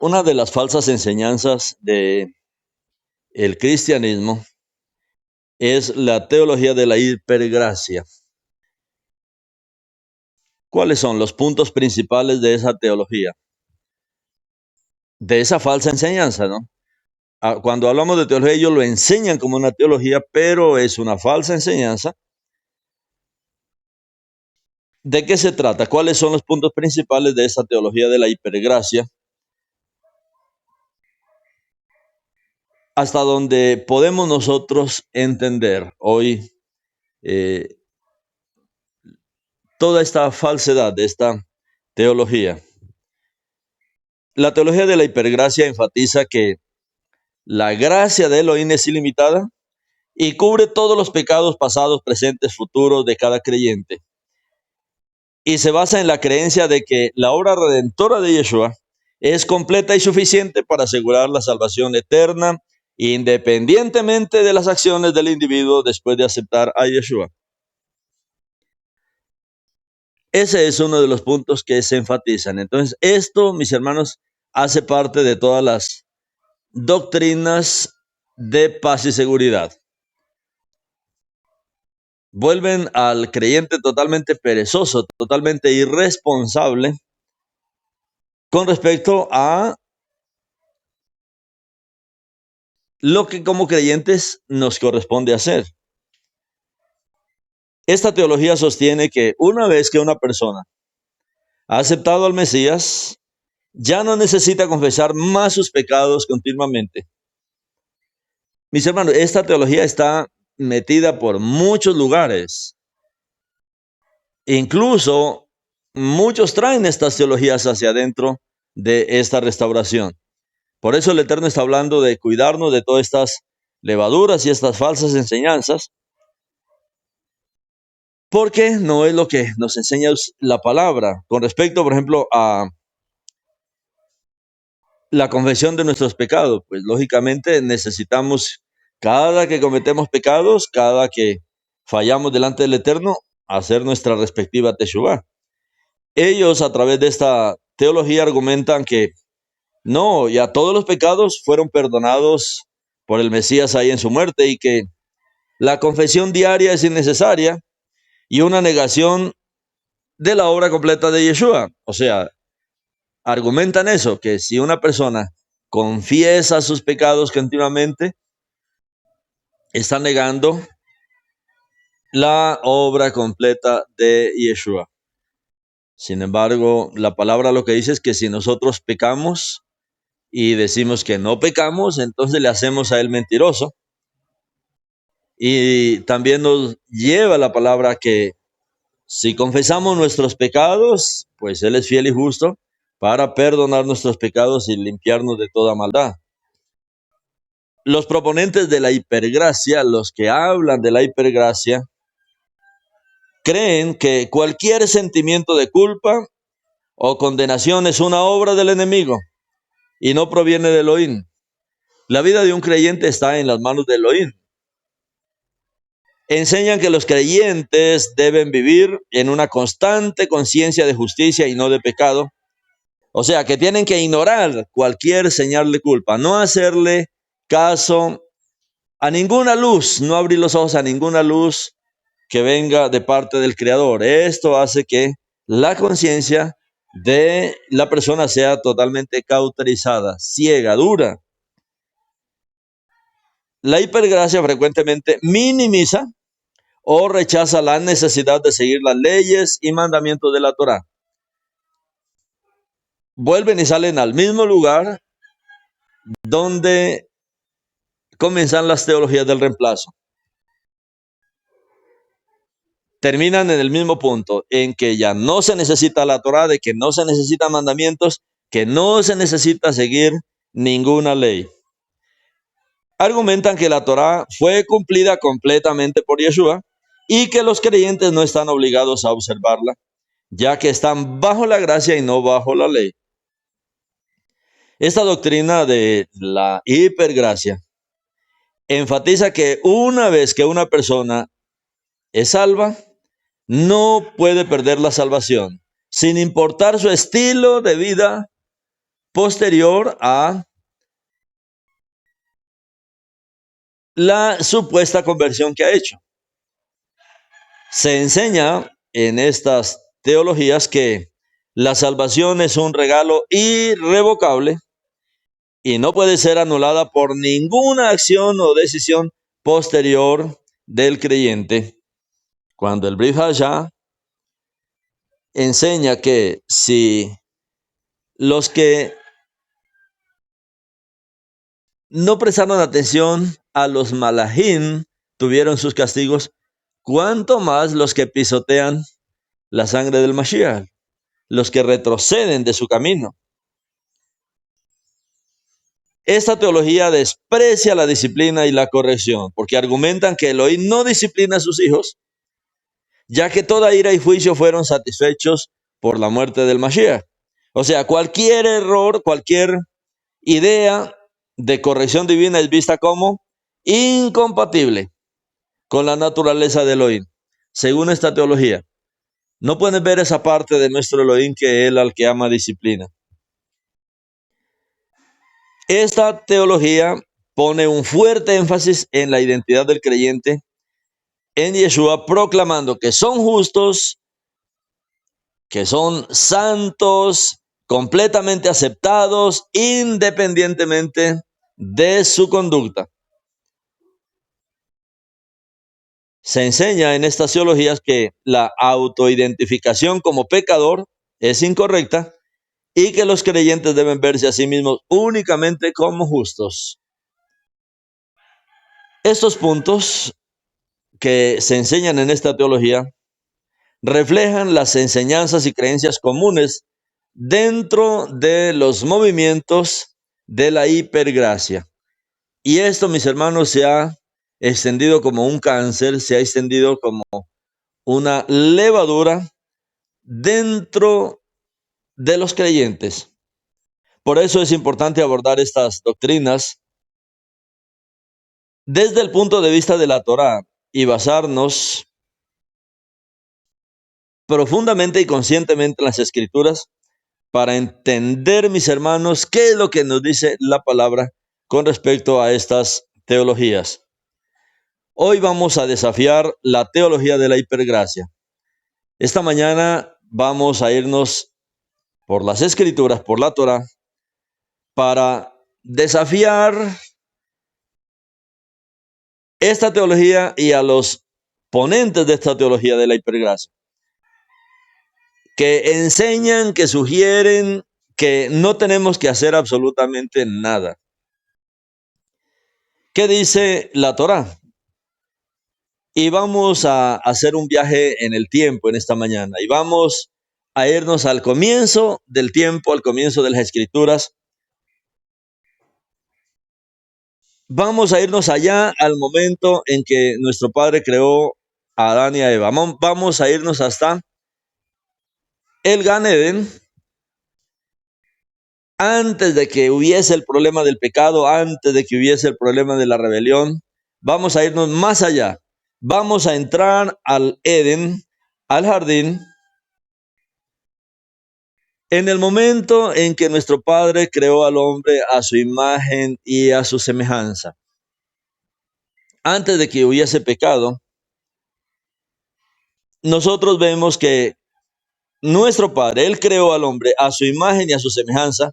Una de las falsas enseñanzas de el cristianismo es la teología de la hipergracia. ¿Cuáles son los puntos principales de esa teología? De esa falsa enseñanza, ¿no? Cuando hablamos de teología, ellos lo enseñan como una teología, pero es una falsa enseñanza. ¿De qué se trata? ¿Cuáles son los puntos principales de esa teología de la hipergracia? Hasta donde podemos nosotros entender hoy toda esta falsedad de esta teología. La teología de la hipergracia enfatiza que la gracia de Elohim es ilimitada y cubre todos los pecados pasados, presentes, futuros de cada creyente. Y se basa en la creencia de que la obra redentora de Yeshua es completa y suficiente para asegurar la salvación eterna, independientemente de las acciones del individuo después de aceptar a Yeshua. Ese es uno de los puntos que se enfatizan. Entonces, esto, mis hermanos, hace parte de todas las doctrinas de paz y seguridad. Vuelven al creyente totalmente perezoso, totalmente irresponsable con respecto a lo que como creyentes nos corresponde hacer. Esta teología sostiene que una vez que una persona ha aceptado al Mesías, ya no necesita confesar más sus pecados continuamente. Mis hermanos, esta teología está metida por muchos lugares. Incluso muchos traen estas teologías hacia adentro de esta restauración. Por eso el Eterno está hablando de cuidarnos de todas estas levaduras y estas falsas enseñanzas, porque no es lo que nos enseña la palabra. Con respecto, por ejemplo, a la confesión de nuestros pecados, pues lógicamente necesitamos, cada que cometemos pecados, cada que fallamos delante del Eterno, hacer nuestra respectiva teshuvá. Ellos a través de esta teología argumentan que no, ya todos los pecados fueron perdonados por el Mesías ahí en su muerte y que la confesión diaria es innecesaria y una negación de la obra completa de Yeshua. O sea, argumentan eso, que si una persona confiesa sus pecados continuamente, está negando la obra completa de Yeshua. Sin embargo, la palabra lo que dice es que si nosotros pecamos y decimos que no pecamos, entonces le hacemos a él mentiroso. Y también nos lleva la palabra que si confesamos nuestros pecados, pues él es fiel y justo para perdonar nuestros pecados y limpiarnos de toda maldad. Los proponentes de la hipergracia, los que hablan de la hipergracia, creen que cualquier sentimiento de culpa o condenación es una obra del enemigo y no proviene de Elohim. La vida de un creyente está en las manos de Elohim. Enseñan que los creyentes deben vivir en una constante conciencia de justicia y no de pecado. O sea, que tienen que ignorar cualquier señal de culpa, no hacerle caso a ninguna luz, no abrir los ojos a ninguna luz que venga de parte del Creador. Esto hace que la conciencia de la persona sea totalmente cauterizada, ciega, dura. La hipergracia frecuentemente minimiza o rechaza la necesidad de seguir las leyes y mandamientos de la Torá. Vuelven y salen al mismo lugar donde comienzan las teologías del reemplazo. Terminan en el mismo punto, en que ya no se necesita la Torá, de que no se necesitan mandamientos, que no se necesita seguir ninguna ley. Argumentan que la Torá fue cumplida completamente por Yeshua y que los creyentes no están obligados a observarla, ya que están bajo la gracia y no bajo la ley. Esta doctrina de la hipergracia enfatiza que una vez que una persona es salva, no puede perder la salvación, sin importar su estilo de vida posterior a la supuesta conversión que ha hecho. Se enseña en estas teologías que la salvación es un regalo irrevocable y no puede ser anulada por ninguna acción o decisión posterior del creyente. Cuando el Brit Hadashah enseña que si los que no prestaron atención a los malajim tuvieron sus castigos, ¿cuánto más los que pisotean la sangre del Mashiach, los que retroceden de su camino? Esta teología desprecia la disciplina y la corrección, porque argumentan que Elohim no disciplina a sus hijos, ya que toda ira y juicio fueron satisfechos por la muerte del Mashiach. O sea, cualquier error, cualquier idea de corrección divina es vista como incompatible con la naturaleza de Elohim, según esta teología. No pueden ver esa parte de nuestro Elohim que Él al que ama disciplina. Esta teología pone un fuerte énfasis en la identidad del creyente en Yeshua, proclamando que son justos, que son santos, completamente aceptados, independientemente de su conducta. Se enseña en estas teologías que la autoidentificación como pecador es incorrecta y que los creyentes deben verse a sí mismos únicamente como justos. Estos puntos que se enseñan en esta teología reflejan las enseñanzas y creencias comunes dentro de los movimientos de la hipergracia. Y esto, mis hermanos, se ha extendido como un cáncer, se ha extendido como una levadura dentro de los creyentes. Por eso es importante abordar estas doctrinas desde el punto de vista de la Torá y basarnos profundamente y conscientemente en las Escrituras para entender, mis hermanos, qué es lo que nos dice la palabra con respecto a estas teologías. Hoy vamos a desafiar la teología de la hipergracia. Esta mañana vamos a irnos por las Escrituras, por la Torá, para desafiar esta teología y a los ponentes de esta teología de la hipergracia, que enseñan, que sugieren que no tenemos que hacer absolutamente nada. ¿Qué dice la Torá? Y vamos a hacer un viaje en el tiempo en esta mañana y vamos a irnos al comienzo del tiempo, al comienzo de las Escrituras. Vamos a irnos allá al momento en que nuestro Padre creó a Adán y a Eva. Vamos a irnos hasta el Gan Eden, antes de que hubiese el problema del pecado, antes de que hubiese el problema de la rebelión. Vamos a irnos más allá. Vamos a entrar al Edén, al jardín, en el momento en que nuestro Padre creó al hombre a su imagen y a su semejanza. Antes de que hubiese pecado, nosotros vemos que nuestro Padre, Él creó al hombre a su imagen y a su semejanza.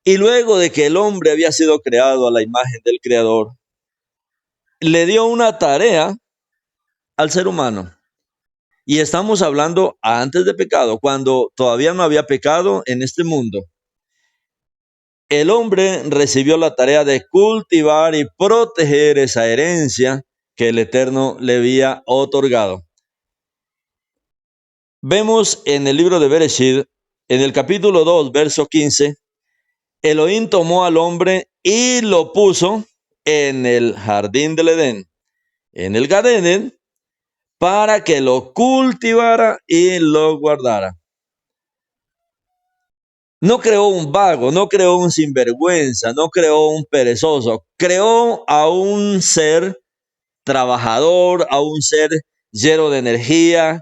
Y luego de que el hombre había sido creado a la imagen del Creador, le dio una tarea al ser humano. Y estamos hablando antes de pecado, cuando todavía no había pecado en este mundo. El hombre recibió la tarea de cultivar y proteger esa herencia que el Eterno le había otorgado. Vemos en el libro de Bereshit, en el capítulo 2, verso 15, Elohim tomó al hombre y lo puso en el jardín del Edén, en el Gan Eden, para que lo cultivara y lo guardara. No creó un vago, no creó un sinvergüenza, no creó un perezoso, creó a un ser trabajador, a un ser lleno de energía,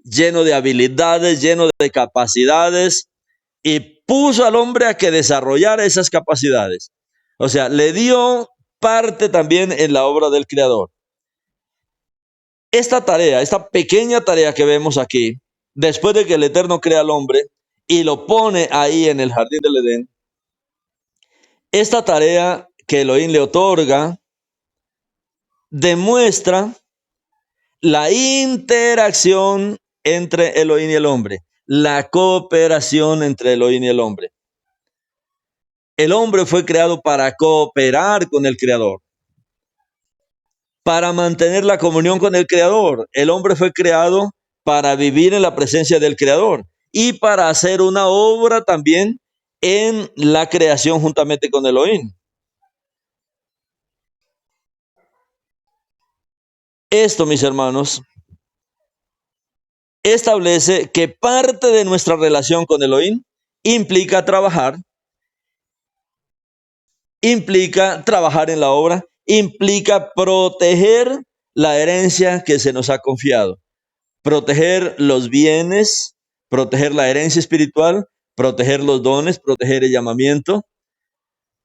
lleno de habilidades, lleno de capacidades, y puso al hombre a que desarrollara esas capacidades. O sea, le dio parte también en la obra del Creador. Esta tarea, esta pequeña tarea que vemos aquí, después de que el Eterno crea al hombre y lo pone ahí en el jardín del Edén, esta tarea que Elohim le otorga demuestra la interacción entre Elohim y el hombre, la cooperación entre Elohim y el hombre. El hombre fue creado para cooperar con el Creador, para mantener la comunión con el Creador. El hombre fue creado para vivir en la presencia del Creador y para hacer una obra también en la creación juntamente con Elohim. Esto, mis hermanos, establece que parte de nuestra relación con Elohim implica trabajar en la obra, implica proteger la herencia que se nos ha confiado, proteger los bienes, proteger la herencia espiritual, proteger los dones, proteger el llamamiento,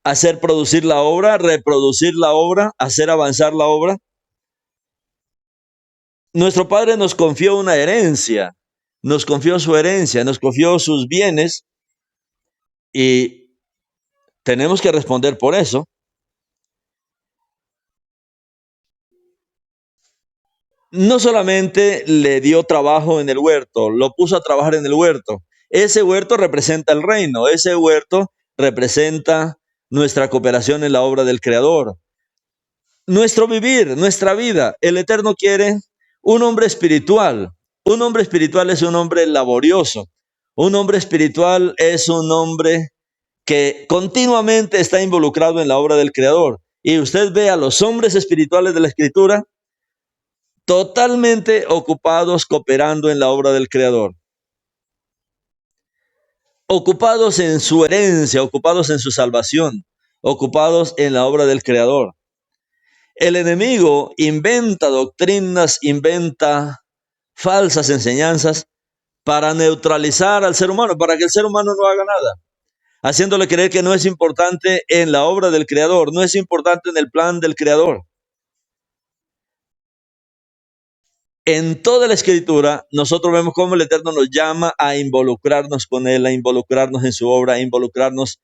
hacer producir la obra, reproducir la obra, hacer avanzar la obra. Nuestro Padre nos confió una herencia, nos confió su herencia, nos confió sus bienes y tenemos que responder por eso. No solamente le dio trabajo en el huerto, lo puso a trabajar en el huerto. Ese huerto representa el reino, ese huerto representa nuestra cooperación en la obra del Creador. Nuestro vivir, nuestra vida, el Eterno quiere un hombre espiritual. Un hombre espiritual es un hombre laborioso. Un hombre espiritual es un hombre que continuamente está involucrado en la obra del Creador. Y usted ve a los hombres espirituales de la Escritura totalmente ocupados cooperando en la obra del Creador. Ocupados en su herencia, ocupados en su salvación, ocupados en la obra del Creador. El enemigo inventa doctrinas, inventa falsas enseñanzas para neutralizar al ser humano, para que el ser humano no haga nada, haciéndole creer que no es importante en la obra del Creador, no es importante en el plan del Creador. En toda la Escritura, nosotros vemos cómo el Eterno nos llama a involucrarnos con Él, a involucrarnos en su obra, a involucrarnos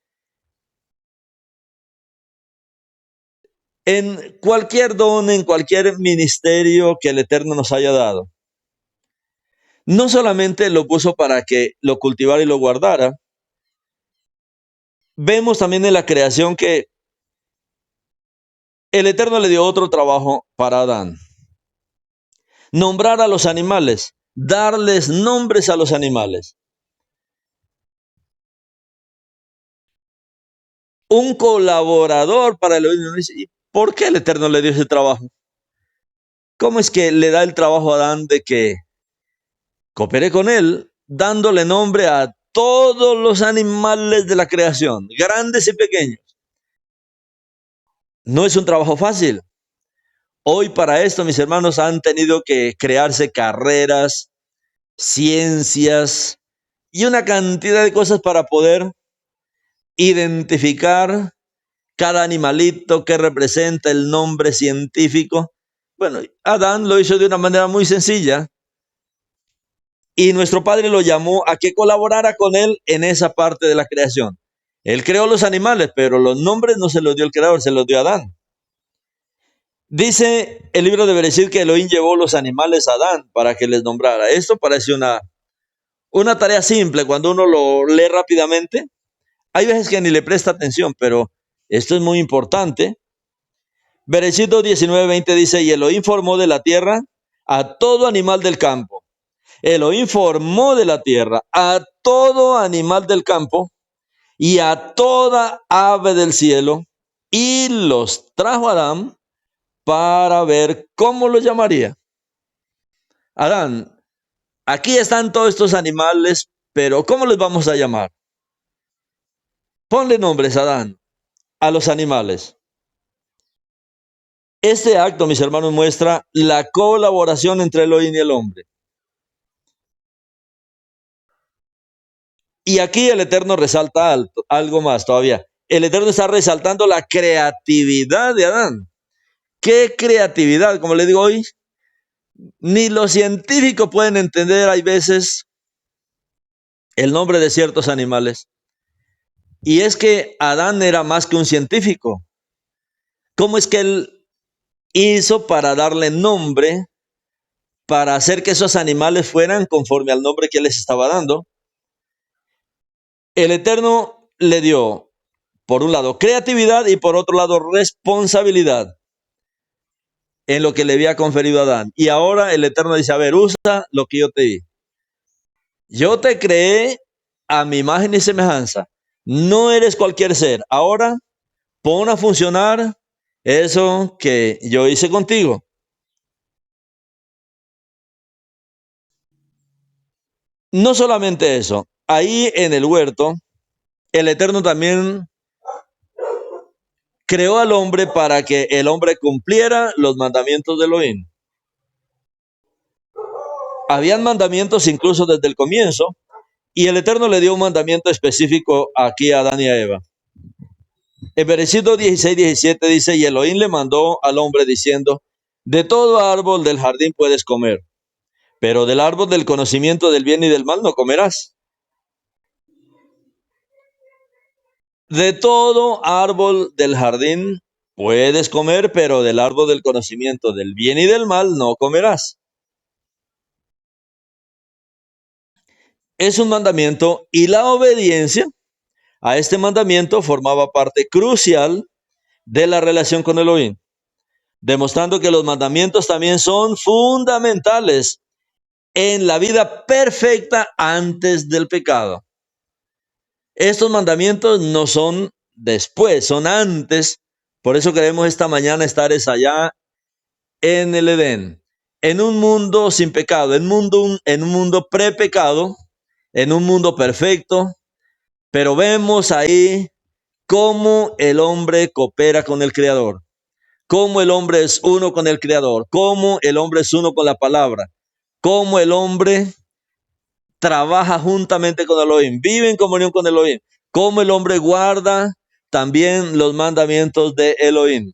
en cualquier don, en cualquier ministerio que el Eterno nos haya dado. No solamente lo puso para que lo cultivara y lo guardara, vemos también en la creación que el Eterno le dio otro trabajo para Adán. Nombrar a los animales, darles nombres a los animales. Un colaborador para el Elohim. ¿Por qué el Eterno le dio ese trabajo? ¿Cómo es que le da el trabajo a Adán de que coopere con él, dándole nombre a todos los animales de la creación, grandes y pequeños? No es un trabajo fácil. Hoy para esto, mis hermanos, han tenido que crearse carreras, ciencias y una cantidad de cosas para poder identificar cada animalito que representa el nombre científico. Bueno, Adán lo hizo de una manera muy sencilla y nuestro Padre lo llamó a que colaborara con él en esa parte de la creación. Él creó los animales, pero los nombres no se los dio el Creador, se los dio a Adán. Dice el libro de Bereshit que Elohim llevó los animales a Adán para que les nombrara. Esto parece una tarea simple cuando uno lo lee rápidamente. Hay veces que ni le presta atención, pero esto es muy importante. Bereshit 19:20 dice, y Elohim formó de la tierra a todo animal del campo. Elohim formó de la tierra a todo animal del campo y a toda ave del cielo y los trajo a Adán para ver cómo los llamaría. Adán, aquí están todos estos animales, pero ¿cómo les vamos a llamar? Ponle nombres, Adán, a los animales. Este acto, mis hermanos, muestra la colaboración entre Elohim y el hombre. Y aquí el Eterno resalta algo más todavía. El Eterno está resaltando la creatividad de Adán. ¿Qué creatividad? Como le digo hoy, ni los científicos pueden entender, hay veces, el nombre de ciertos animales. Y es que Adán era más que un científico. ¿Cómo es que él hizo para darle nombre, para hacer que esos animales fueran conforme al nombre que él les estaba dando? El Eterno le dio, por un lado, creatividad y por otro lado, responsabilidad en lo que le había conferido a Adán. Y ahora el Eterno dice, a ver, usa lo que yo te di. Yo te creé a mi imagen y semejanza. No eres cualquier ser. Ahora pon a funcionar eso que yo hice contigo. No solamente eso, ahí en el huerto, el Eterno también creó al hombre para que el hombre cumpliera los mandamientos de Elohim. Habían mandamientos incluso desde el comienzo, y el Eterno le dio un mandamiento específico aquí a Adán y a Eva. En versículo 16-17 dice, y Elohim le mandó al hombre diciendo, de todo árbol del jardín puedes comer, pero del árbol del conocimiento del bien y del mal no comerás. De todo árbol del jardín puedes comer, pero del árbol del conocimiento del bien y del mal no comerás. Es un mandamiento y la obediencia a este mandamiento formaba parte crucial de la relación con Elohim, demostrando que los mandamientos también son fundamentales en la vida perfecta antes del pecado. Estos mandamientos no son después, son antes. Por eso queremos esta mañana estar allá en el Edén, en un mundo sin pecado, en un mundo pre-pecado, en un mundo perfecto, pero vemos ahí cómo el hombre coopera con el Creador, cómo el hombre es uno con el Creador, cómo el hombre es uno con la palabra, cómo el hombre trabaja juntamente con Elohim, vive en comunión con Elohim, cómo el hombre guarda también los mandamientos de Elohim.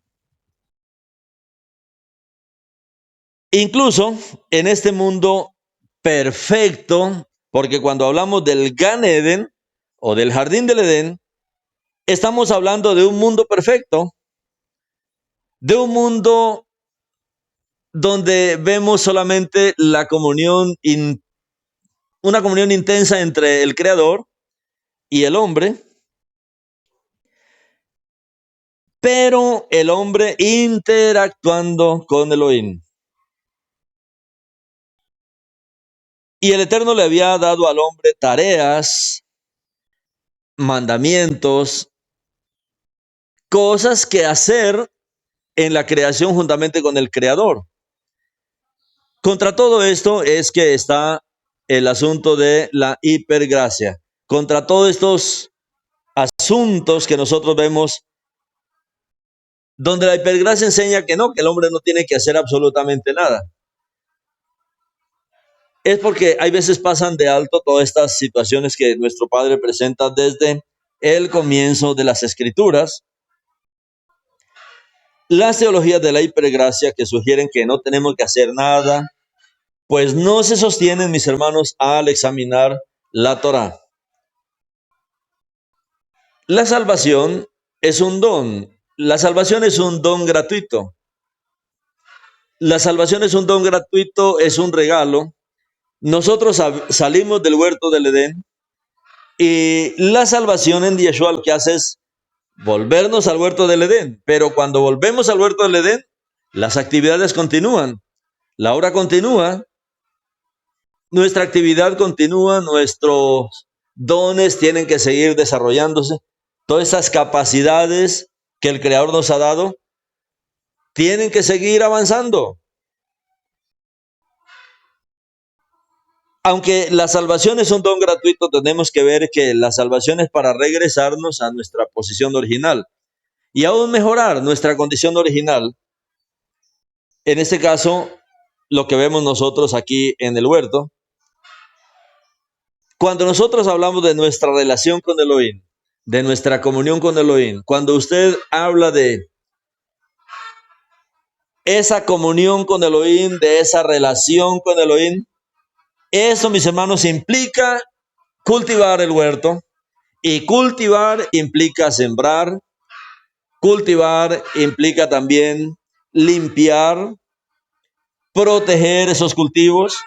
Incluso en este mundo perfecto, porque cuando hablamos del Gan Eden o del jardín del Edén, estamos hablando de un mundo perfecto, de un mundo donde vemos solamente la comunión, una comunión intensa entre el Creador y el hombre, pero el hombre interactuando con Elohim. Y el Eterno le había dado al hombre tareas, mandamientos, cosas que hacer en la creación juntamente con el Creador. Contra todo esto es que está el asunto de la hipergracia. Contra todos estos asuntos que nosotros vemos, donde la hipergracia enseña que no, que el hombre no tiene que hacer absolutamente nada. Es porque hay veces pasan de alto todas estas situaciones que nuestro Padre presenta desde el comienzo de las Escrituras. Las teologías de la hipergracia que sugieren que no tenemos que hacer nada, pues no se sostienen, mis hermanos, al examinar la Torá. La salvación es un don. La salvación es un don gratuito. La salvación es un don gratuito, es un regalo. Nosotros salimos del huerto del Edén y la salvación en Yeshua lo que hace es volvernos al huerto del Edén. Pero cuando volvemos al huerto del Edén, las actividades continúan, la obra continúa, nuestra actividad continúa, nuestros dones tienen que seguir desarrollándose. Todas esas capacidades que el Creador nos ha dado tienen que seguir avanzando. Aunque la salvación es un don gratuito, tenemos que ver que la salvación es para regresarnos a nuestra posición original y aún mejorar nuestra condición original. En este caso, lo que vemos nosotros aquí en el huerto, Cuando nosotros hablamos de nuestra relación con Elohim, de nuestra comunión con Elohim, cuando usted habla de esa comunión con Elohim, de esa relación con Elohim, eso, mis hermanos, implica cultivar el huerto, y cultivar implica sembrar, cultivar implica también limpiar, proteger esos cultivos,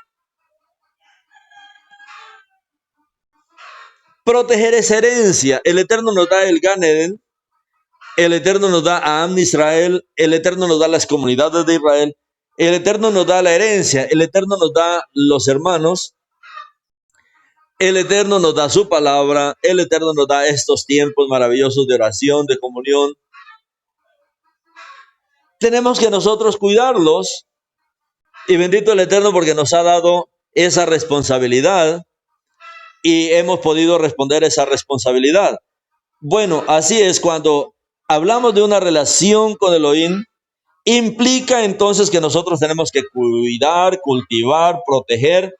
proteger esa herencia. El Eterno nos da el Gan Eden, el Eterno nos da a Am Israel, el Eterno nos da las comunidades de Israel, el Eterno nos da la herencia, el Eterno nos da los hermanos, el Eterno nos da su palabra, el Eterno nos da estos tiempos maravillosos de oración, de comunión. Tenemos que nosotros cuidarlos, y bendito el Eterno porque nos ha dado esa responsabilidad y hemos podido responder esa responsabilidad. Bueno, así es, cuando hablamos de una relación con Elohim, implica entonces que nosotros tenemos que cuidar, cultivar, proteger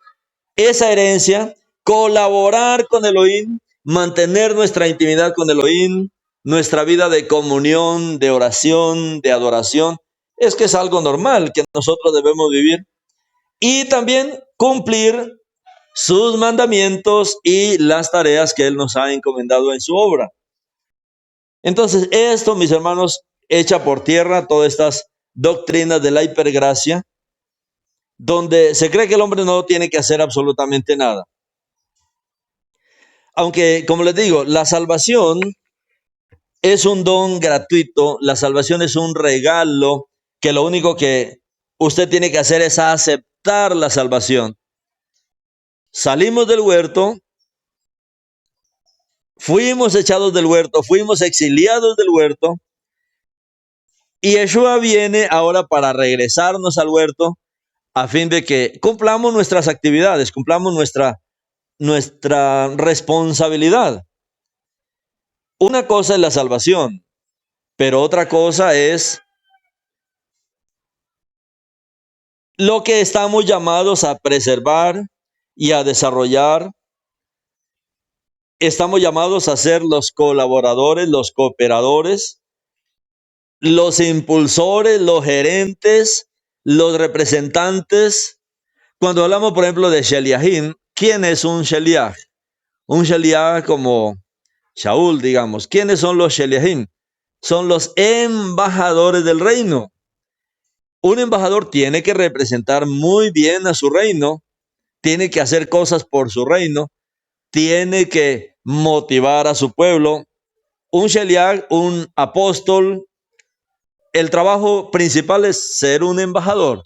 esa herencia, colaborar con Elohim, mantener nuestra intimidad con Elohim, nuestra vida de comunión, de oración, de adoración. Es que es algo normal que nosotros debemos vivir. Y también cumplir sus mandamientos y las tareas que Él nos ha encomendado en su obra. Entonces, esto, mis hermanos, echa por tierra todas estas doctrinas de la hipergracia, donde se cree que el hombre no tiene que hacer absolutamente nada. Aunque, como les digo, la salvación es un don gratuito, la salvación es un regalo, que lo único que usted tiene que hacer es aceptar la salvación. Salimos del huerto, fuimos echados del huerto, fuimos exiliados del huerto, y Yeshua viene ahora para regresarnos al huerto a fin de que cumplamos nuestras actividades, cumplamos nuestra responsabilidad. Una cosa es la salvación, pero otra cosa es lo que estamos llamados a preservar y a desarrollar. Estamos llamados a ser los colaboradores, los cooperadores, los impulsores, los gerentes, los representantes. Cuando hablamos, por ejemplo, de Sheliahim, ¿quién es un Sheliach? Un Sheliach como Shaul, digamos. ¿Quiénes son los Sheliahim? Son los embajadores del reino. Un embajador tiene que representar muy bien a su reino, tiene que hacer cosas por su reino, tiene que motivar a su pueblo. Un Sheliach, un apóstol, el trabajo principal es ser un embajador.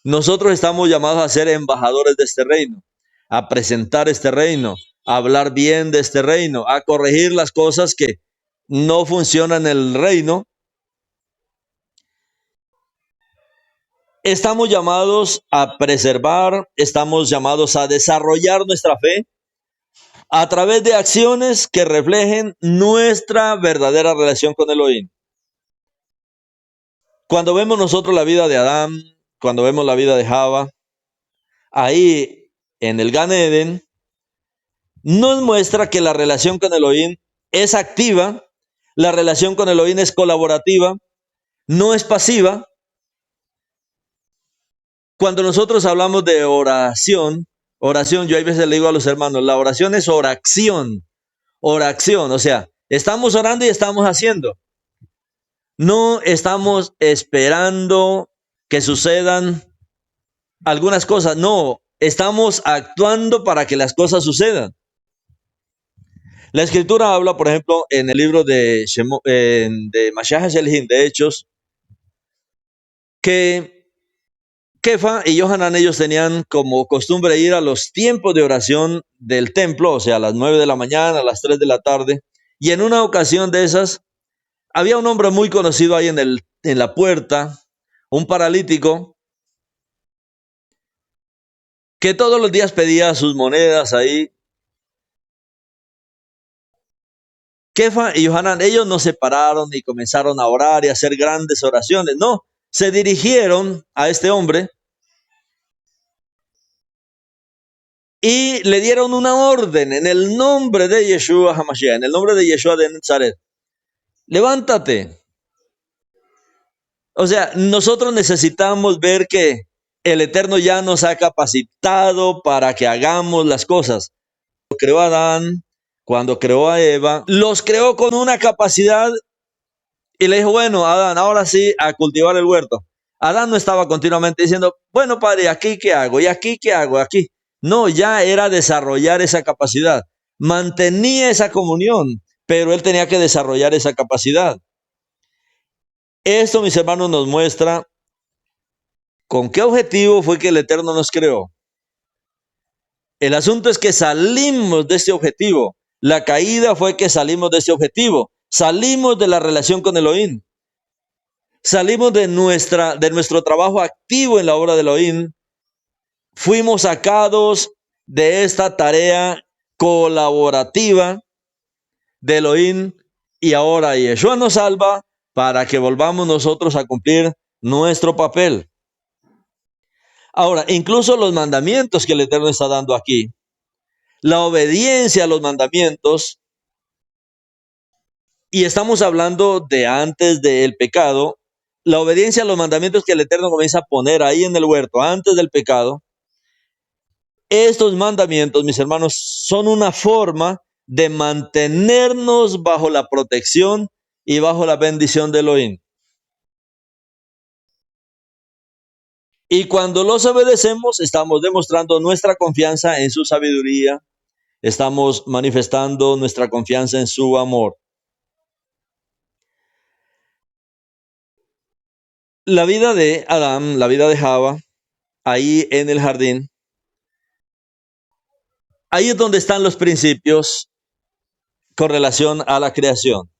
Nosotros estamos llamados a ser embajadores de este reino, a presentar este reino, a hablar bien de este reino, a corregir las cosas que no funcionan en el reino. Estamos llamados a preservar, estamos llamados a desarrollar nuestra fe a través de acciones que reflejen nuestra verdadera relación con Elohim. Cuando vemos nosotros la vida de Adán, cuando vemos la vida de Java, ahí en el Gan Eden, nos muestra que la relación con Elohim es activa, la relación con Elohim es colaborativa, no es pasiva. Cuando nosotros hablamos de oración, yo a veces le digo a los hermanos, la oración es oración, o sea, estamos orando y estamos haciendo. No estamos esperando que sucedan algunas cosas, no, estamos actuando para que las cosas sucedan. La escritura habla, por ejemplo, en el libro de Mashiach Shelhin, de Hechos, que Kefa y Yohanan, ellos tenían como costumbre ir a los tiempos de oración del templo, o sea, a las 9 de la mañana, a las 3 de la tarde, y en una ocasión de esas, había un hombre muy conocido ahí en la puerta, un paralítico, que todos los días pedía sus monedas ahí. Kefa y Yohanan, ellos no se pararon y comenzaron a orar y a hacer grandes oraciones, no, se dirigieron a este hombre y le dieron una orden en el nombre de Yeshua HaMashiach, en el nombre de Yeshua de Nazaret. Levántate. O sea, nosotros necesitamos ver que el Eterno ya nos ha capacitado para que hagamos las cosas. Cuando creó a Adán, cuando creó a Eva, los creó con una capacidad y le dijo, bueno, Adán, ahora sí, a cultivar el huerto. Adán no estaba continuamente diciendo, bueno, padre, ¿aquí qué hago? ¿Y aquí qué hago? Aquí. No, ya era desarrollar esa capacidad. Mantenía esa comunión, pero él tenía que desarrollar esa capacidad. Esto, mis hermanos, nos muestra con qué objetivo fue que el Eterno nos creó. El asunto es que salimos de este objetivo. La caída fue que salimos de este objetivo. Salimos de la relación con Elohim. Salimos de nuestro trabajo activo en la obra de Elohim. Fuimos sacados de esta tarea colaborativa de Elohim y ahora Yeshua nos salva para que volvamos nosotros a cumplir nuestro papel. Ahora, incluso los mandamientos que el Eterno está dando aquí, la obediencia a los mandamientos, y estamos hablando de antes del pecado, la obediencia a los mandamientos que el Eterno comienza a poner ahí en el huerto antes del pecado, estos mandamientos, mis hermanos, son una forma de mantenernos bajo la protección y bajo la bendición de Elohim. Y cuando los obedecemos, estamos demostrando nuestra confianza en su sabiduría, estamos manifestando nuestra confianza en su amor. La vida de Adán, la vida de Java, ahí en el jardín, ahí es donde están los principios con relación a la creación.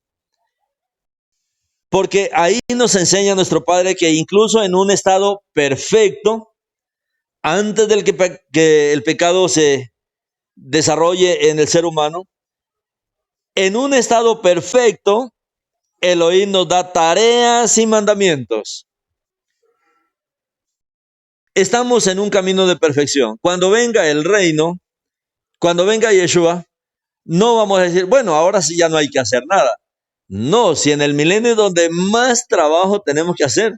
Porque ahí nos enseña nuestro Padre que incluso en un estado perfecto, antes del que el pecado se desarrolle en el ser humano, en un estado perfecto, Elohim nos da tareas y mandamientos. Estamos en un camino de perfección. Cuando venga el reino, cuando venga Yeshua, no vamos a decir, bueno, ahora sí ya no hay que hacer nada. No, si en el milenio es donde más trabajo tenemos que hacer.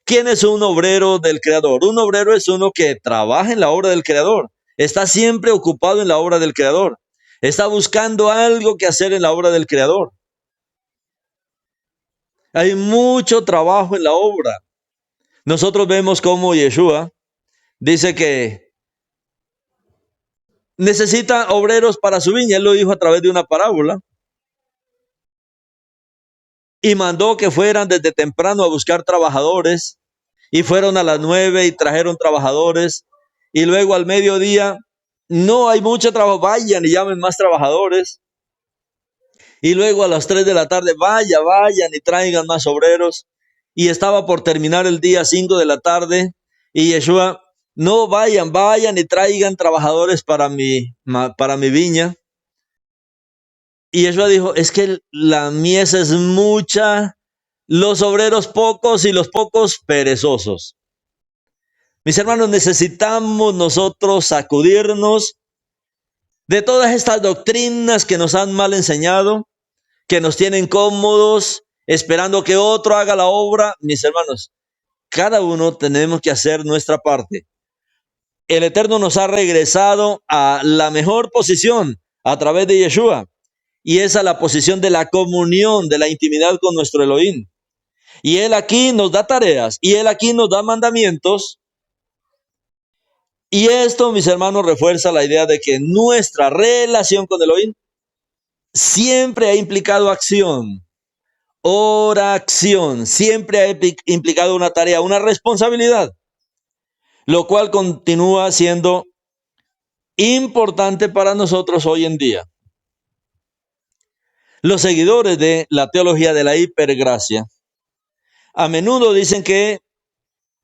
¿Quién es un obrero del Creador? Un obrero es uno que trabaja en la obra del Creador. Está siempre ocupado en la obra del Creador. Está buscando algo que hacer en la obra del Creador. Hay mucho trabajo en la obra. Nosotros vemos cómo Yeshua dice que necesita obreros para su viña. Él lo dijo a través de una parábola. Y mandó que fueran desde temprano a buscar trabajadores. Y fueron a las 9 y trajeron trabajadores. Y luego al mediodía, no hay mucho trabajo, vayan y llamen más trabajadores. Y luego a las 3 de la tarde, vayan y traigan más obreros. Y estaba por terminar el día 5 de la tarde. Y Yeshua, no, vayan y traigan trabajadores para mi viña. Y Yeshua dijo, es que la mies es mucha, los obreros pocos y los pocos perezosos. Mis hermanos, necesitamos nosotros sacudirnos de todas estas doctrinas que nos han mal enseñado, que nos tienen cómodos, esperando que otro haga la obra. Mis hermanos, cada uno tenemos que hacer nuestra parte. El Eterno nos ha regresado a la mejor posición a través de Yeshua. Y esa es la posición de la comunión, de la intimidad con nuestro Elohim. Y Él aquí nos da tareas, y Él aquí nos da mandamientos. Y esto, mis hermanos, refuerza la idea de que nuestra relación con Elohim siempre ha implicado acción, oración, siempre ha implicado una tarea, una responsabilidad, lo cual continúa siendo importante para nosotros hoy en día. Los seguidores de la teología de la hipergracia a menudo dicen que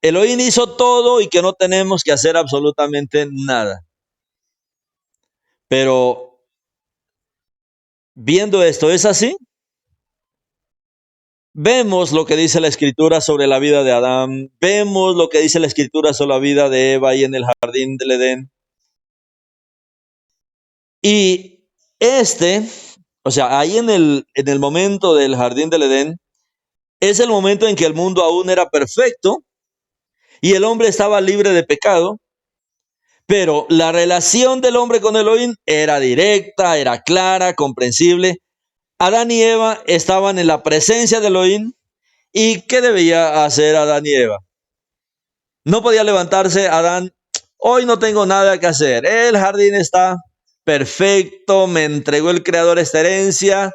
Elohim hizo todo y que no tenemos que hacer absolutamente nada. Pero viendo esto, ¿es así? Vemos lo que dice la Escritura sobre la vida de Adán, vemos lo que dice la Escritura sobre la vida de Eva ahí en el jardín del Edén. Y o sea, ahí en el momento del jardín del Edén, es el momento en que el mundo aún era perfecto y el hombre estaba libre de pecado, pero la relación del hombre con Elohim era directa, era clara, comprensible. Adán y Eva estaban en la presencia de Elohim. ¿Y qué debía hacer Adán y Eva? No podía levantarse Adán, hoy no tengo nada que hacer, el jardín está perfecto, me entregó el Creador esta herencia.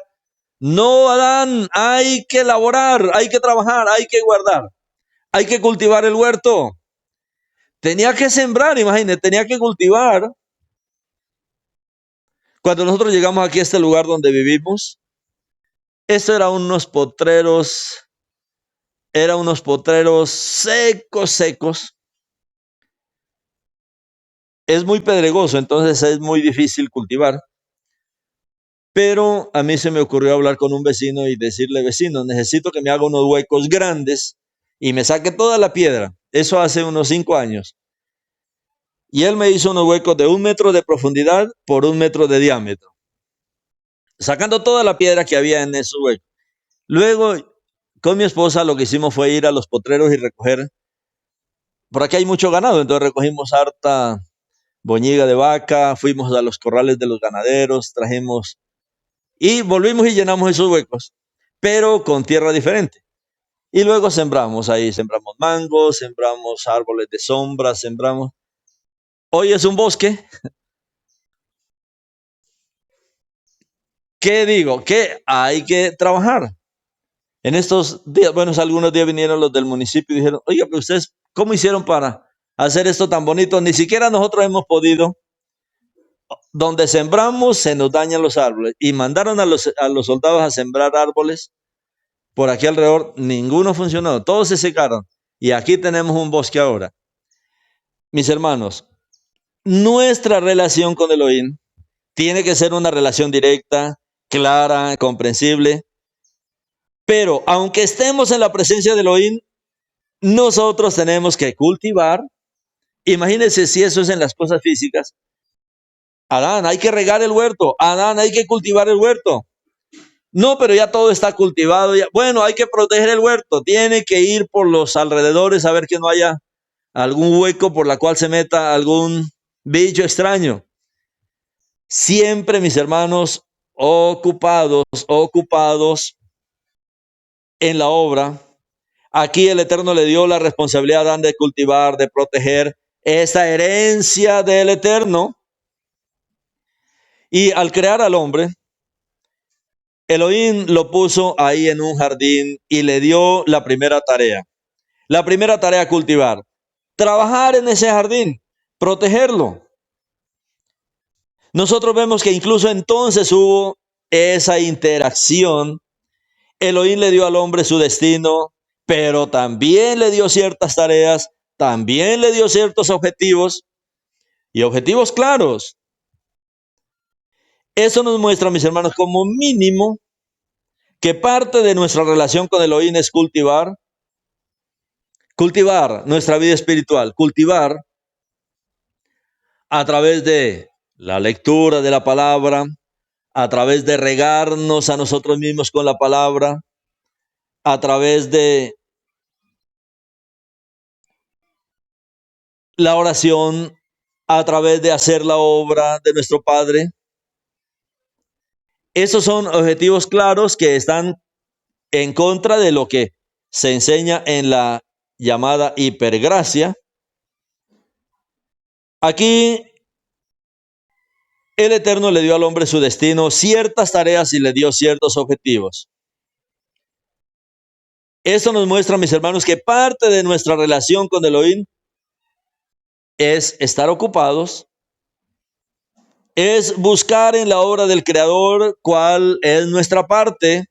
No, Adán, hay que elaborar, hay que trabajar, hay que guardar, hay que cultivar el huerto. Tenía que sembrar, imagínate, tenía que cultivar. Cuando nosotros llegamos aquí a este lugar donde vivimos, esto eran unos potreros secos, secos. Es muy pedregoso, entonces es muy difícil cultivar. Pero a mí se me ocurrió hablar con un vecino y decirle, vecino, necesito que me haga unos huecos grandes y me saque toda la piedra. Eso hace unos 5 años. Y él me hizo unos huecos de 1 metro de profundidad por 1 metro de diámetro, sacando toda la piedra que había en esos huecos. Luego, con mi esposa, lo que hicimos fue ir a los potreros y recoger. Por aquí hay mucho ganado, entonces recogimos harta boñiga de vaca, fuimos a los corrales de los ganaderos, trajimos y volvimos y llenamos esos huecos, pero con tierra diferente. Y luego sembramos ahí, sembramos mangos, sembramos árboles de sombra, sembramos. Hoy es un bosque. ¿Qué digo? Que hay que trabajar. En estos días, bueno, algunos días vinieron los del municipio y dijeron, oiga, pero ustedes, ¿cómo hicieron para hacer esto tan bonito? Ni siquiera nosotros hemos podido. Donde sembramos se nos dañan los árboles. Y mandaron a los soldados a sembrar árboles por aquí alrededor. Ninguno funcionó, todos se secaron. Y aquí tenemos un bosque ahora. Mis hermanos, nuestra relación con Elohim tiene que ser una relación directa, clara, comprensible. Pero aunque estemos en la presencia de Elohim, nosotros tenemos que cultivar. Imagínense si eso es en las cosas físicas. Adán, hay que regar el huerto. Adán, hay que cultivar el huerto. No, pero ya todo está cultivado. Ya. Bueno, hay que proteger el huerto. Tiene que ir por los alrededores a ver que no haya algún hueco por la cual se meta algún bicho extraño. Siempre, mis hermanos, ocupados, ocupados en la obra. Aquí el Eterno le dio la responsabilidad a Adán de cultivar, de proteger esa herencia del Eterno. Y al crear al hombre, Elohim lo puso ahí en un jardín y le dio la primera tarea. La primera tarea, cultivar. Trabajar en ese jardín, protegerlo. Nosotros vemos que incluso entonces hubo esa interacción. Elohim le dio al hombre su destino, pero también le dio ciertas tareas, también le dio ciertos objetivos y objetivos claros. Eso nos muestra, mis hermanos, como mínimo que parte de nuestra relación con Elohim es cultivar nuestra vida espiritual, cultivar a través de la lectura de la palabra, a través de regarnos a nosotros mismos con la palabra, a través de la oración, a través de hacer la obra de nuestro Padre. Esos son objetivos claros que están en contra de lo que se enseña en la llamada hipergracia. Aquí el Eterno le dio al hombre su destino, ciertas tareas y le dio ciertos objetivos. Esto nos muestra, mis hermanos, que parte de nuestra relación con Elohim es estar ocupados, es buscar en la obra del Creador cuál es nuestra parte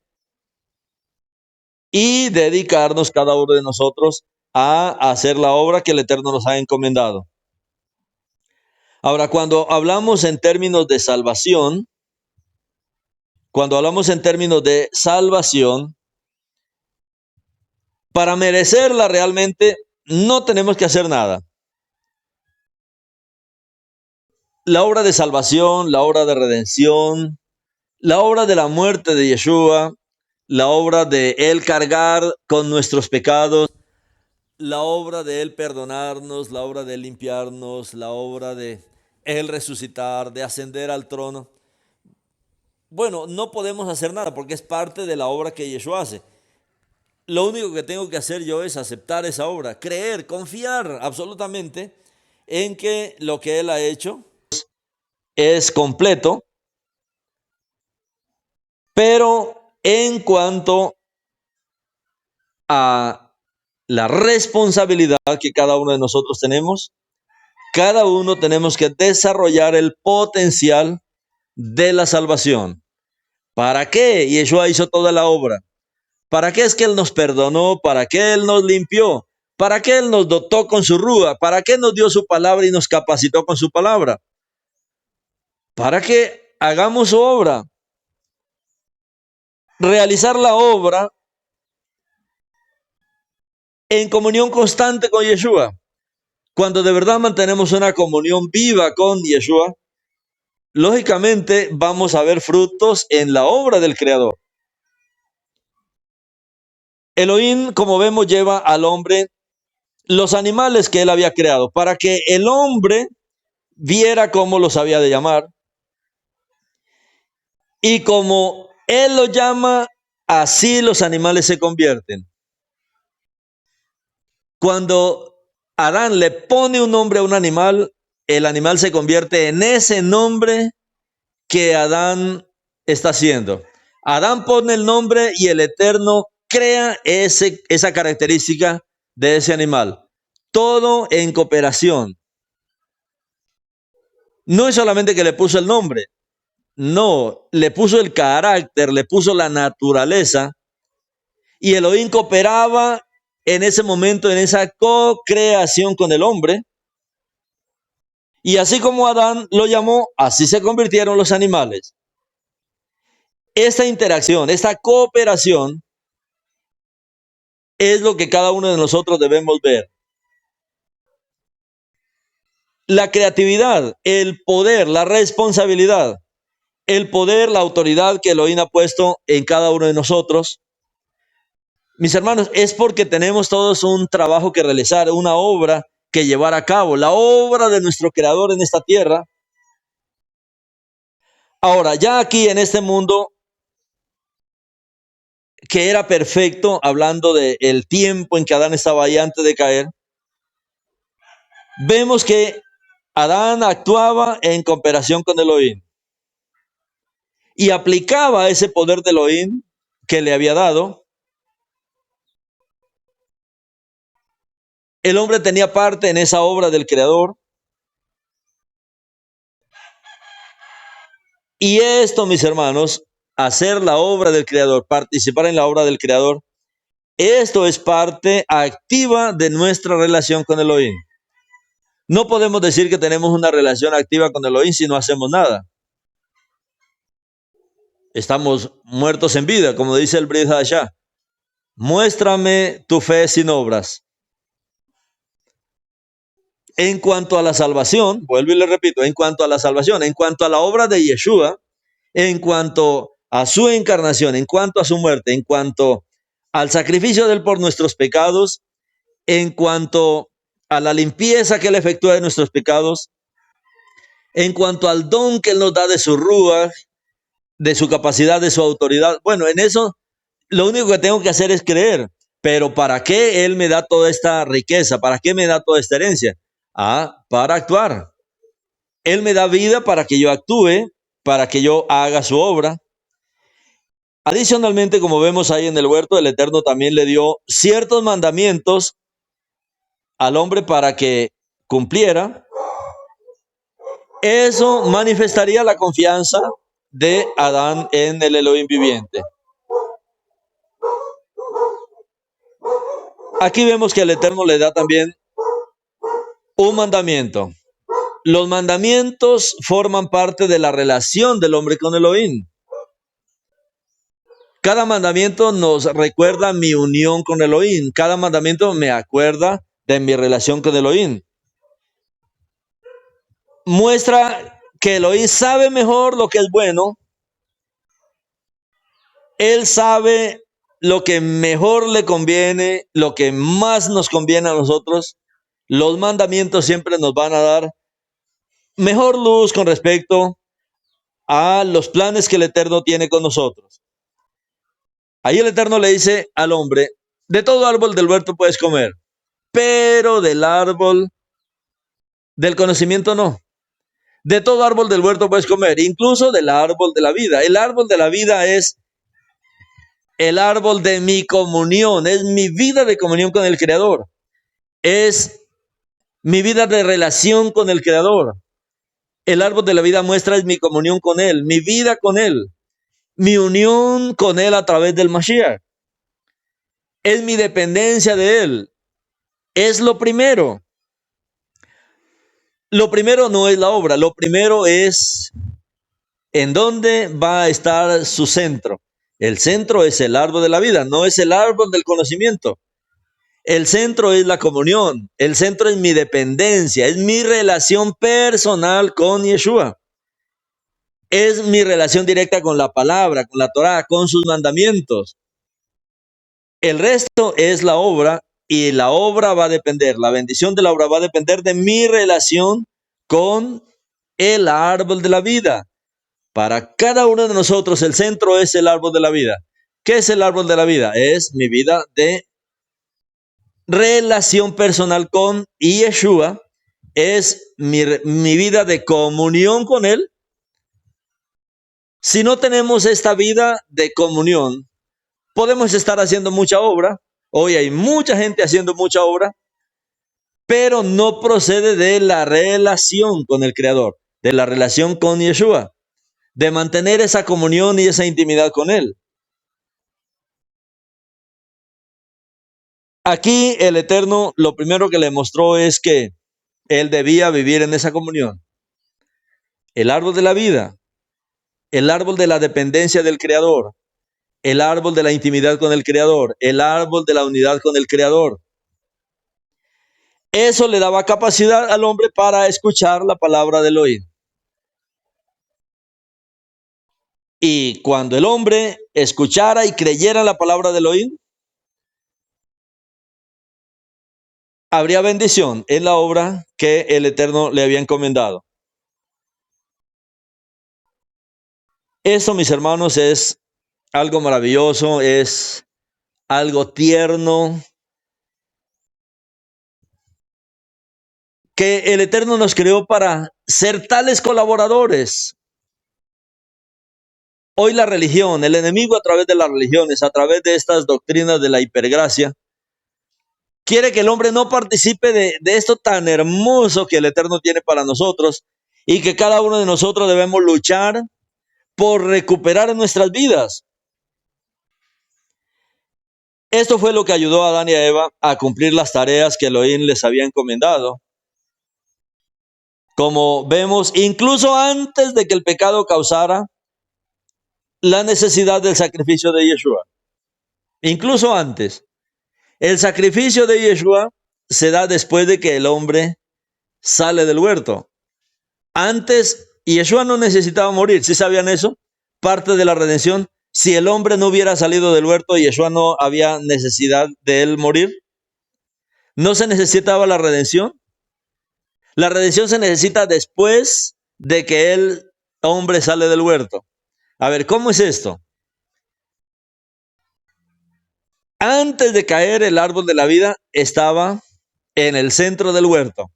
y dedicarnos cada uno de nosotros a hacer la obra que el Eterno nos ha encomendado. Ahora, cuando hablamos en términos de salvación, para merecerla realmente no tenemos que hacer nada. la obra de salvación, la obra de redención, la obra de la muerte de Yeshua, la obra de Él cargar con nuestros pecados, la obra de Él perdonarnos, la obra de Él limpiarnos, la obra de Él resucitar, de ascender al trono. Bueno, no podemos hacer nada porque es parte de la obra que Yeshua hace. Lo único que tengo que hacer yo es aceptar esa obra, creer, confiar absolutamente en que lo que Él ha hecho es completo, pero en cuanto a la responsabilidad que cada uno de nosotros tenemos, cada uno tenemos que desarrollar el potencial de la salvación. ¿Para qué Yeshua hizo toda la obra? ¿Para qué es que Él nos perdonó? ¿Para qué Él nos limpió? ¿Para qué Él nos dotó con su rúa? ¿Para qué nos dio su palabra y nos capacitó con su palabra? Para que hagamos su obra. Realizar la obra en comunión constante con Yeshua. Cuando de verdad mantenemos una comunión viva con Yeshua, lógicamente vamos a ver frutos en la obra del Creador. Elohim, como vemos, lleva al hombre los animales que él había creado para que el hombre viera cómo los había de llamar. Y como él los llama, así los animales se convierten. Cuando Adán le pone un nombre a un animal, el animal se convierte en ese nombre que Adán está haciendo. Adán pone el nombre y el Eterno crea esa característica de ese animal. Todo en cooperación. No es solamente que le puso el nombre, no, le puso el carácter, le puso la naturaleza, y Elohim cooperaba en ese momento, en esa co-creación con el hombre. Y así como Adán lo llamó, así se convirtieron los animales. Esta interacción, esta cooperación es lo que cada uno de nosotros debemos ver. La creatividad, el poder, la responsabilidad, el poder, la autoridad que Elohim ha puesto en cada uno de nosotros. Mis hermanos, es porque tenemos todos un trabajo que realizar, una obra que llevar a cabo, la obra de nuestro Creador en esta tierra. Ahora, ya aquí en este mundo que era perfecto, hablando del tiempo en que Adán estaba ahí antes de caer, vemos que Adán actuaba en cooperación con Elohim y aplicaba ese poder de Elohim que le había dado. El hombre tenía parte en esa obra del Creador. Y esto, mis hermanos, hacer la obra del Creador, participar en la obra del Creador, esto es parte activa de nuestra relación con Elohim. No podemos decir que tenemos una relación activa con Elohim si no hacemos nada. Estamos muertos en vida, como dice el Brit Hadashah. Muéstrame tu fe sin obras. En cuanto a la salvación, vuelvo y le repito, en cuanto a la salvación, en cuanto a la obra de Yeshua, en cuanto a su encarnación, en cuanto a su muerte, en cuanto al sacrificio de él por nuestros pecados, en cuanto a la limpieza que él efectúa de nuestros pecados, en cuanto al don que él nos da de su rúa, de su capacidad, de su autoridad. Bueno, en eso lo único que tengo que hacer es creer. Pero ¿para qué él me da toda esta riqueza? ¿Para qué me da toda esta herencia? Para actuar. Él me da vida para que yo actúe, para que yo haga su obra. Adicionalmente, como vemos ahí en el huerto, el Eterno también le dio ciertos mandamientos al hombre para que cumpliera. Eso manifestaría la confianza de Adán en el Elohim viviente. Aquí vemos que el Eterno le da también un mandamiento. Los mandamientos forman parte de la relación del hombre con Elohim. Cada mandamiento nos recuerda mi unión con Elohim. Cada mandamiento me acuerda de mi relación con Elohim. Muestra que Elohim sabe mejor lo que es bueno. Él sabe lo que mejor le conviene, lo que más nos conviene a nosotros. Los mandamientos siempre nos van a dar mejor luz con respecto a los planes que el Eterno tiene con nosotros. Ahí el Eterno le dice al hombre, de todo árbol del huerto puedes comer, pero del árbol del conocimiento no. De todo árbol del huerto puedes comer, incluso del árbol de la vida. El árbol de la vida es el árbol de mi comunión, es mi vida de comunión con el Creador. Es mi vida de relación con el Creador. El árbol de la vida muestra es mi comunión con Él, mi vida con Él, mi unión con Él a través del Mashiach. Es mi dependencia de Él. Es lo primero. Lo primero no es la obra, lo primero es en dónde va a estar su centro. El centro es el árbol de la vida, no es el árbol del conocimiento. El centro es la comunión, el centro es mi dependencia, es mi relación personal con Yeshua. Es mi relación directa con la palabra, con la Torah, con sus mandamientos. El resto es la obra y la obra va a depender, la bendición de la obra va a depender de mi relación con el árbol de la vida. Para cada uno de nosotros el centro es el árbol de la vida. ¿Qué es el árbol de la vida? Es mi vida de relación personal con Yeshua, es mi vida de comunión con Él. Si no tenemos esta vida de comunión, podemos estar haciendo mucha obra. Hoy hay mucha gente haciendo mucha obra, pero no procede de la relación con el Creador, de la relación con Yeshua, de mantener esa comunión y esa intimidad con Él. Aquí el Eterno lo primero que le mostró es que Él debía vivir en esa comunión. El árbol de la vida, el árbol de la dependencia del Creador, el árbol de la intimidad con el Creador, el árbol de la unidad con el Creador. Eso le daba capacidad al hombre para escuchar la palabra del Elohim. Y cuando el hombre escuchara y creyera la palabra del Elohim, habría bendición en la obra que el Eterno le había encomendado. Eso, mis hermanos, es algo maravilloso, es algo tierno, que el Eterno nos creó para ser tales colaboradores. Hoy la religión, el enemigo a través de las religiones, a través de estas doctrinas de la hipergracia, quiere que el hombre no participe de esto tan hermoso que el Eterno tiene para nosotros y que cada uno de nosotros debemos luchar por recuperar en nuestras vidas. Esto fue lo que ayudó a Adán y a Eva a cumplir las tareas que Elohim les había encomendado. Como vemos, incluso antes de que el pecado causara la necesidad del sacrificio de Yeshua. Incluso antes. El sacrificio de Yeshua se da después de que el hombre sale del huerto. Antes, Yeshua no necesitaba morir. ¿Sí sabían eso? Parte de la redención. Si el hombre no hubiera salido del huerto, Yeshua no había necesidad de él morir. No se necesitaba la redención. La redención se necesita después de que el hombre sale del huerto. A ver, ¿cómo es esto? Antes de caer, el árbol de la vida estaba en el centro del huerto.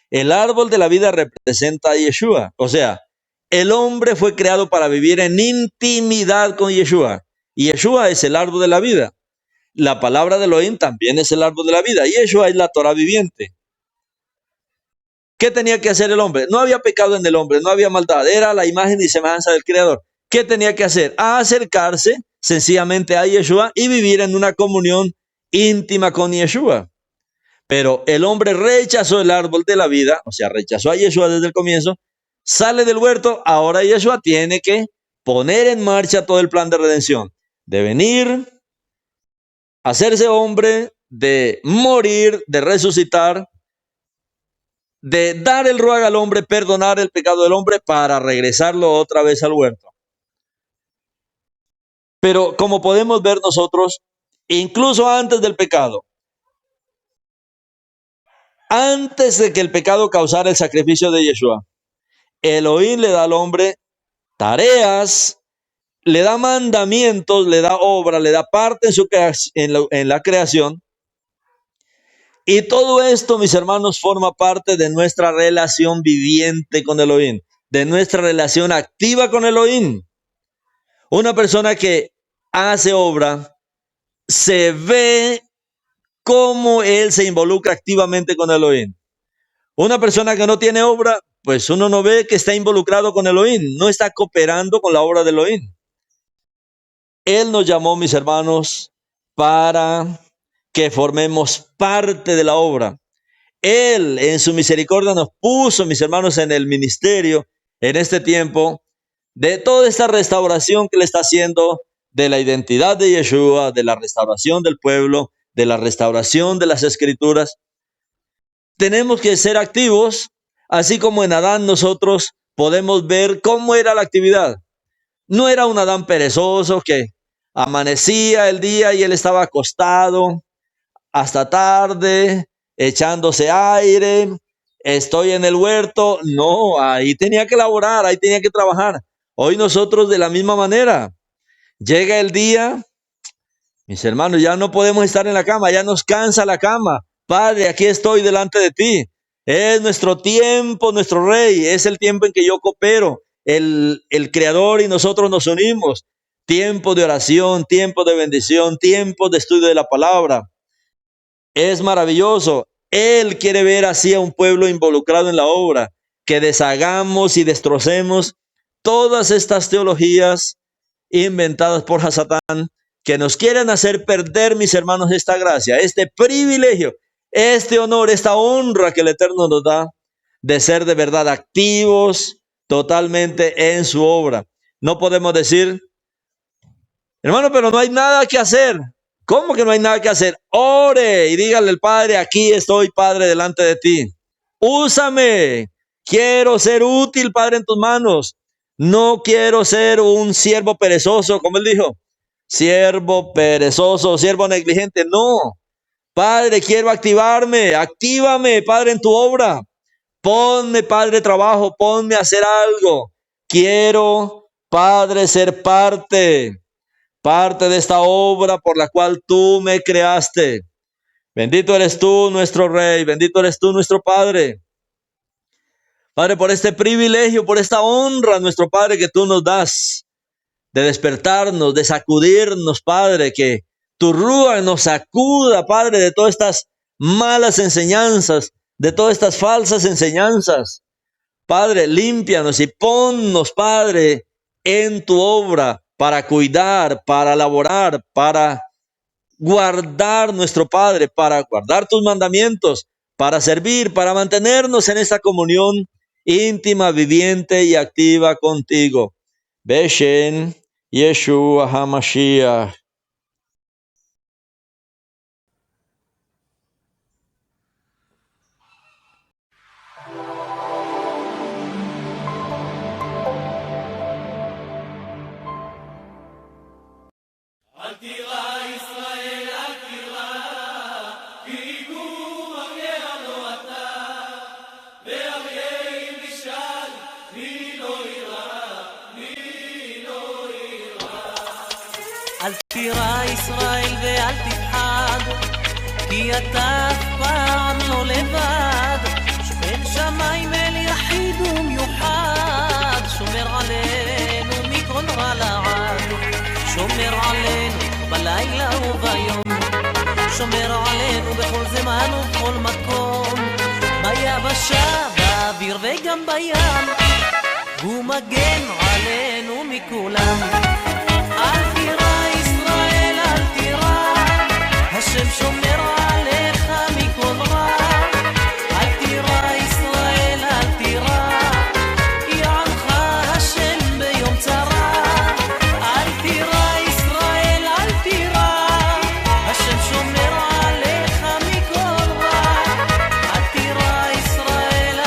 El árbol de la vida representa a Yeshua. O sea, el hombre fue creado para vivir en intimidad con Yeshua. Y Yeshua es el árbol de la vida. La palabra de Elohim también es el árbol de la vida. Y Yeshua es la Torah viviente. ¿Qué tenía que hacer el hombre? No había pecado en el hombre, no había maldad. Era la imagen y semejanza del Creador. ¿Qué tenía que hacer? Acercarse sencillamente a Yeshua y vivir en una comunión íntima con Yeshua. Pero el hombre rechazó el árbol de la vida, o sea, rechazó a Yeshua desde el comienzo, sale del huerto, ahora Yeshua tiene que poner en marcha todo el plan de redención, de venir, hacerse hombre, de morir, de resucitar, de dar el ruag al hombre, perdonar el pecado del hombre para regresarlo otra vez al huerto. Pero como podemos ver nosotros, incluso antes del pecado, antes de que el pecado causara el sacrificio de Yeshua, Elohim le da al hombre tareas, le da mandamientos, le da obra, le da parte en la creación. Y todo esto, mis hermanos, forma parte de nuestra relación viviente con Elohim, de nuestra relación activa con Elohim. Una persona que hace obra, se ve cómo él se involucra activamente con Elohim. Una persona que no tiene obra, pues uno no ve que está involucrado con Elohim, no está cooperando con la obra de Elohim. Él nos llamó, mis hermanos, para que formemos parte de la obra. Él, en su misericordia, nos puso, mis hermanos, en el ministerio, en este tiempo, de toda esta restauración que le está haciendo, de la identidad de Yeshua, de la restauración del pueblo, de la restauración de las escrituras. Tenemos que ser activos, así como en Adán nosotros podemos ver cómo era la actividad. No era un Adán perezoso que amanecía el día y él estaba acostado hasta tarde, echándose aire, estoy en el huerto. No, ahí tenía que laborar, ahí tenía que trabajar. Hoy nosotros de la misma manera, llega el día, mis hermanos, ya no podemos estar en la cama, ya nos cansa la cama. Padre, aquí estoy delante de ti. Es nuestro tiempo, nuestro rey, es el tiempo en que yo coopero. El Creador y nosotros nos unimos. Tiempo de oración, tiempo de bendición, tiempo de estudio de la palabra. Es maravilloso. Él quiere ver así a un pueblo involucrado en la obra, que deshagamos y destrocemos todas estas teologías inventadas por Hasatán, que nos quieren hacer perder, mis hermanos, esta gracia, este privilegio, este honor, esta honra que el Eterno nos da de ser de verdad activos totalmente en su obra. No podemos decir, hermano, pero no hay nada que hacer. ¿Cómo que no hay nada que hacer? Ore y dígale al Padre, aquí estoy, Padre, delante de ti. Úsame. Quiero ser útil, Padre, en tus manos. No quiero ser un siervo perezoso, como él dijo. Siervo perezoso, siervo negligente. No. Padre, quiero activarme. Actívame, Padre, en tu obra. Ponme, Padre, trabajo. Ponme a hacer algo. Quiero, Padre, ser parte de esta obra por la cual tú me creaste. Bendito eres tú, nuestro Rey. Bendito eres tú, nuestro Padre. Padre, por este privilegio, por esta honra, nuestro Padre, que tú nos das, de despertarnos, de sacudirnos, Padre, que tu Rúa nos sacuda, Padre, de todas estas malas enseñanzas, de todas estas falsas enseñanzas. Padre, límpianos y ponnos, Padre, en tu obra, para cuidar, para laborar, para guardar, nuestro Padre, para guardar tus mandamientos, para servir, para mantenernos en esta comunión íntima, viviente y activa contigo. Beshen Yeshua HaMashiach. אל תירא ישראל ואל תפחד, כי אתה אף פעם לא לבד. שוכן שמיים אל יחיד ומיוחד, שומר עלינו מכל רע לעד. שומר עלינו בלילה וביום, שומר עלינו בכל זמן ובכל מקום, ביבשה, באוויר וגם בים, הוא מגן עלינו מכולם. השם שומר עליך מכל רע. אל תירא ישראל, אל תירא, יענך השם ביום צרה. אל תירא ישראל, אל תירא, השם שומר עליך מכל רע. אל תירא ישראל,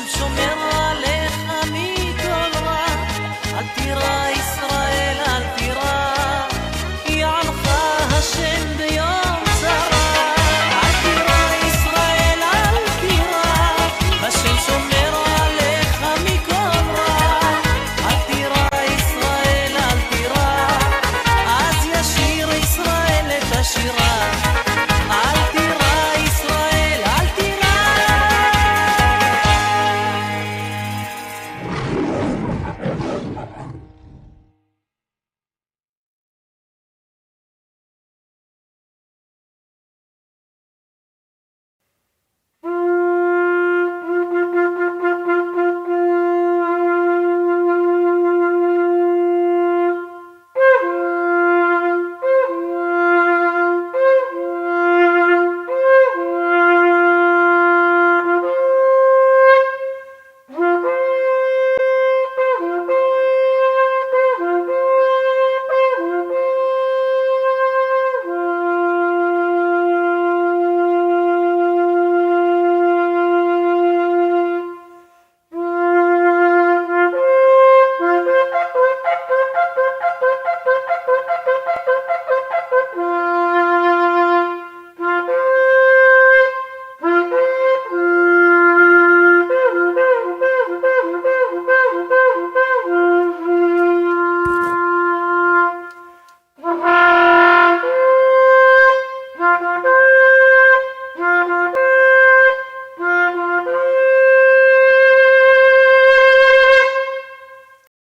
שומר